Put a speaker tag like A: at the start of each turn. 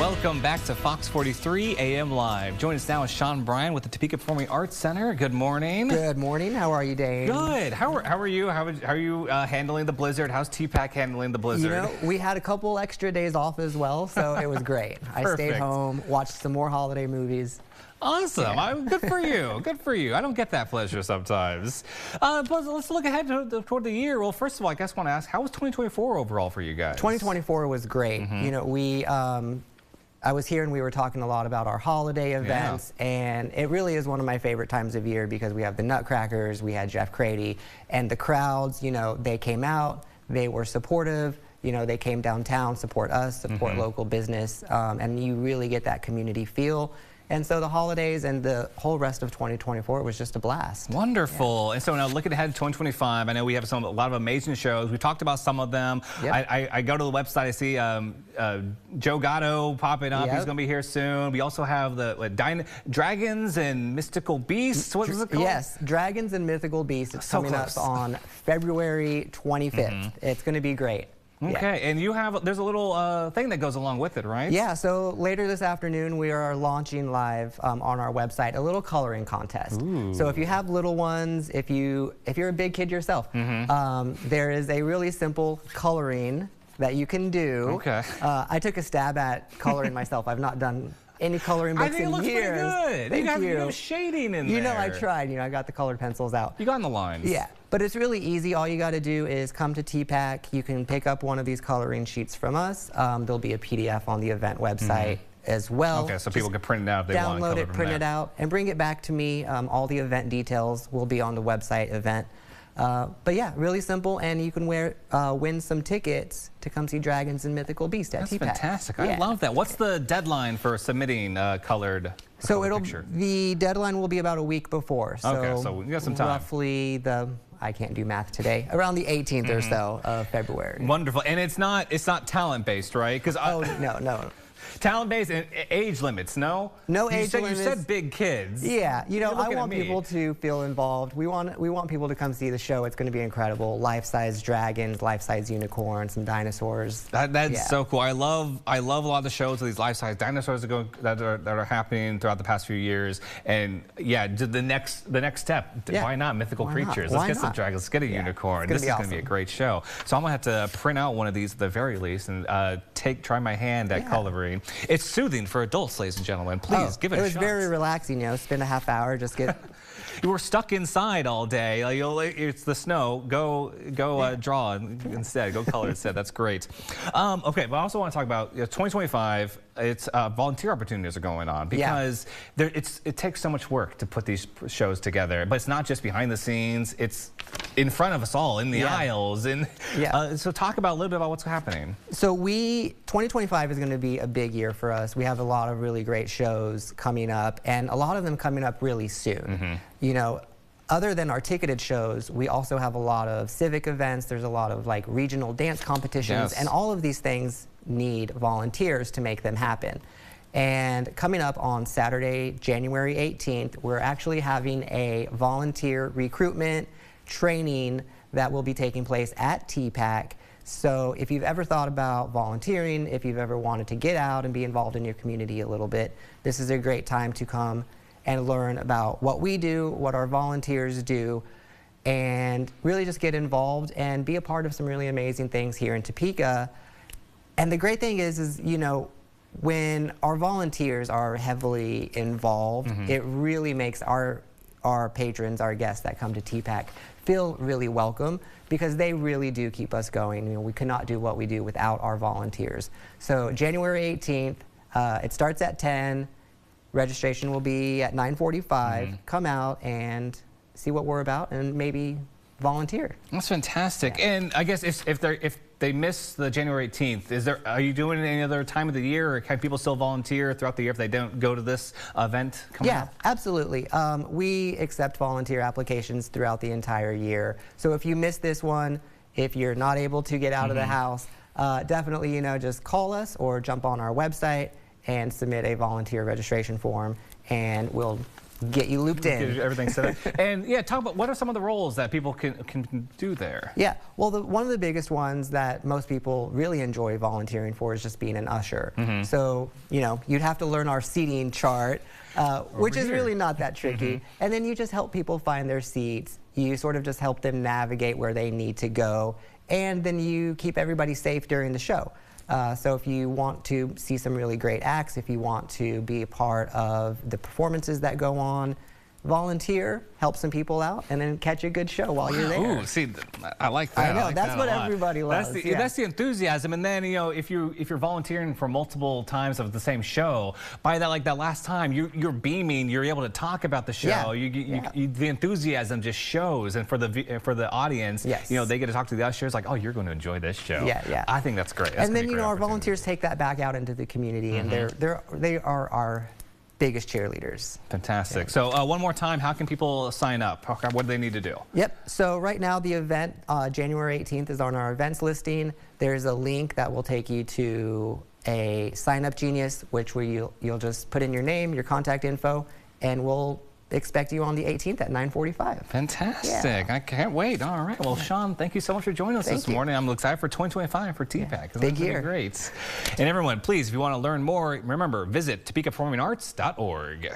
A: Welcome back to Fox 43 AM Live. Join us now is Sean Bryan with the Topeka Performing Arts Center. Good morning.
B: Good morning. How are you, Dane?
A: Good. How are you? How are you handling the blizzard? How's TPAC handling the blizzard?
B: You know, we had a couple extra days off as well, so it was great. I stayed home, watched some more holiday movies.
A: Awesome. Yeah. Good for you. Good for you. I don't get that pleasure sometimes. But let's look ahead toward the year. Well, first of all, I guess I want to ask, how was 2024 overall for you guys? 2024
B: was great. You know, I was here and we were talking a lot about our holiday events, and it really is one of my favorite times of year because we have the Nutcrackers, we had Jeff Crady, and the crowds, you know, they came out, they were supportive, you know, they came downtown, support us, support local business, and you really get that community feel. And so the holidays and the whole rest of 2024 was just a blast.
A: Wonderful. Yeah. And so now looking ahead to 2025, I know we have a lot of amazing shows. We talked about some of them. Yep. I go to the website, I see Joe Gatto popping up. Yep. He's going to be here soon. We also have the Dragons and Mythical Beasts. What is it called?
B: Yes, Dragons and Mythical Beasts. It's coming up on February 25th. It's going to be great.
A: Okay, and there's a little thing that goes along with it, right?
B: Yeah, so later this afternoon we are launching live on our website a little coloring contest. Ooh. So if you have little ones, if you're a big kid yourself, there is a really simple coloring that you can do.
A: Okay.
B: I took a stab at coloring myself. I've not done any coloring books in years.
A: I think it looks pretty good.
B: Thank you.
A: You have shading in there.
B: You know, I tried. You know, I got the colored pencils out.
A: You got in the lines.
B: Yeah, but it's really easy. All you got to do is come to TPAC. You can pick up one of these coloring sheets from us. There'll be a PDF on the event website as well.
A: Okay, so people can print it out if they want.
B: Download it, print it out, and bring it back to me. All the event details will be on the website event. But yeah, really simple, and you can win some tickets to come see Dragons and Mythical Beasts at TPAC.
A: That's fantastic. I love that. What's the deadline for submitting colored picture?
B: The deadline will be about a week before.
A: So we got some time.
B: Roughly I can't do math today, around the 18th or so of February.
A: Wonderful. And it's not talent-based, right?
B: No.
A: Talent-based and age limits, no?
B: No age limits.
A: You said big kids.
B: Yeah, you know, I want people to feel involved. We want people to come see the show. It's going to be incredible. Life-size dragons, life-size unicorns, some dinosaurs.
A: That's so cool. I love a lot of the shows with these life-size dinosaurs that are happening throughout the past few years. And yeah, the next step. Why not mythical creatures? Let's get some dragons. Let's get a unicorn. This is going to be a great show. So I'm going to have to print out one of these at the very least and try my hand at coloring. It's soothing for adults, ladies and gentlemen. Please give it a shot.
B: It was very relaxing, you know, spend a half hour, just get...
A: You were stuck inside all day. It's the snow. Go draw instead. Go color instead. That's great. Okay, but I also want to talk about 2025. It's volunteer opportunities are going on because it takes so much work to put these shows together. But it's not just behind the scenes. It's in front of us all, in the aisles. So talk about a little bit about what's happening.
B: So 2025 is going to be a big year for us. We have a lot of really great shows coming up, and a lot of them coming up really soon. You know, other than our ticketed shows, we also have a lot of civic events. There's a lot of like regional dance competitions, and all of these things need volunteers to make them happen. And coming up on Saturday, January 18th, we're actually having a volunteer recruitment training that will be taking place at TPAC. So if you've ever thought about volunteering, if you've ever wanted to get out and be involved in your community a little bit, this is a great time to come and learn about what we do, what our volunteers do, and really just get involved and be a part of some really amazing things here in Topeka. And the great thing is you know, when our volunteers are heavily involved, it really makes our patrons, our guests that come to TPAC feel really welcome, because they really do keep us going. You know, we could not do what we do without our volunteers. So January 18th, it starts at 10. Registration will be at 9:45. Come out and see what we're about and maybe volunteer.
A: That's fantastic. And I guess if they miss the January 18th, are you doing it any other time of the year, or can people still volunteer throughout the year if they don't go to this event coming up?
B: Absolutely. We accept volunteer applications throughout the entire year. So if you miss this one, if you're not able to get out of the house, definitely, you know, just call us or jump on our website and submit a volunteer registration form, and we'll get you looped in.
A: Get everything set up. And yeah, talk about what are some of the roles that people can do there?
B: Yeah, well, one of the biggest ones that most people really enjoy volunteering for is just being an usher. So, you know, you'd have to learn our seating chart, which is really not that tricky. And then you just help people find their seats. You sort of just help them navigate where they need to go. And then you keep everybody safe during the show. So if you want to see some really great acts, if you want to be a part of the performances that go on, volunteer, help some people out, and then catch a good show while you're there.
A: Ooh, see, I like that.
B: I know,
A: like
B: that's what everybody loves.
A: That's the enthusiasm. And then, you know, if you're volunteering for multiple times of the same show, by that last time, you're beaming. You're able to talk about the show. The enthusiasm just shows, and for the audience, you know, they get to talk to the ushers like, oh, you're going to enjoy this show. I think that's great. That's
B: and then, you know, our volunteers take that back out into the community, and they are our biggest cheerleaders.
A: Fantastic. So one more time, how can people sign up? What do they need to do?
B: Yep. So right now the event, January 18th, is on our events listing. There's a link that will take you to a Sign Up Genius, which you'll just put in your name, your contact info, and we'll expect you on the 18th at 9:45.
A: Fantastic. I can't wait. All right. Well, Sean, thank you so much for joining us this morning. I'm excited for 2025 for TPAC.
B: Big year.
A: Great. And everyone, please, if you want to learn more, remember, visit topekaperformingarts.org.